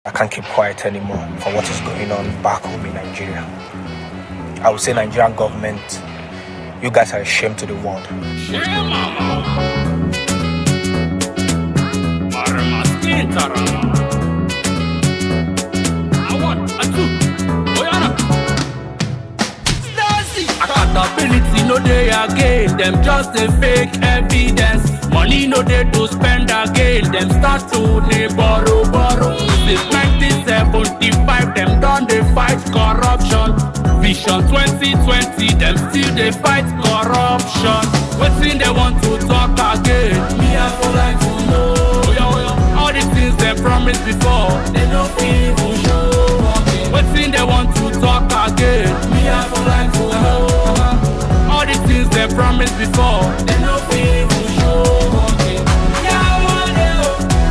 I can't keep quiet anymore for what is going on back home in Nigeria. I would say Nigerian government, you guys are a shame to the world. Shame, mama. I want a two. Oyana. Stasi. Accountability no day again. Them just a fake evidence. Money no day to spend again. Them start to dey borrow. Since 1975, them done they fight corruption. Vision 2020, them still they fight corruption. Wetin they want to talk again? Me I for like to know. All the things they promised before, they no fit even show again. Wetin they want to talk again? Me I for like to know. All the things they promised before, they no fit even show again.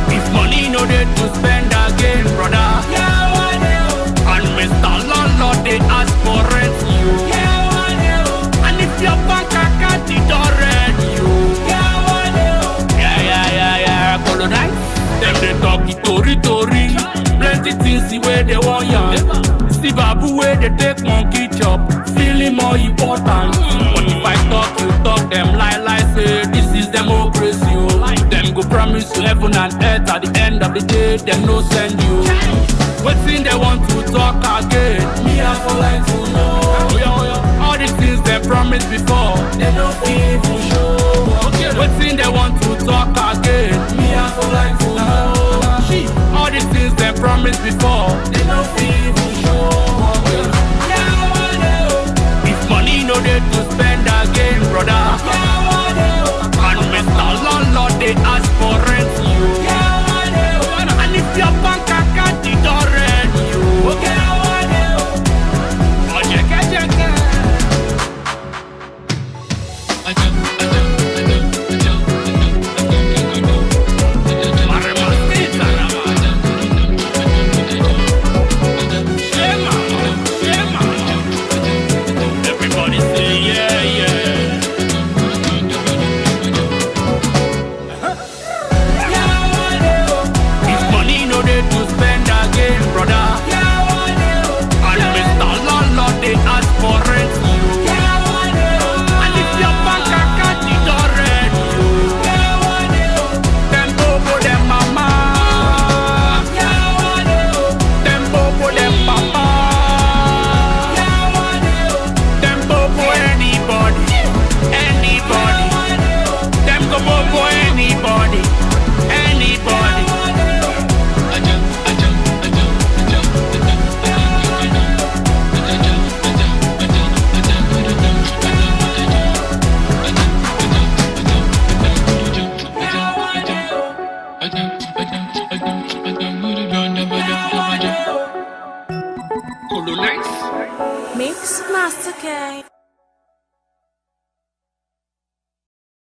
If money no dey to spend again, brother. And Mr. Landlord they ask for rent you. And if your bank account is already you. Yeah, colonize. Them they talk it tori. Plenty things the way they want ya. See babu way they take monkey chop. Feeling more important. But if I talk, you talk them lie say this is democracy. Them go promise you heaven and earth at the end of the day. Them no send you. Wetin they want to talk again? Me I for like to know. All the things they promised before, they no fit even show. Wetin they want to talk again? Me I for like to know. All the things they promised before, they no fit even show. If money no dey to spend again, brother. And Mr. Landlord they ask for rent you. And if your bank account is already you. Everybody say yeah. If money no dey to spend again, brother. And Mr. Landlord they ask for rent you. And if your bank account is already you. Them bobo them mama. Them bobo them papa. Them bobo anybody. Them go bobo anybody. Colonize. Mix Master K.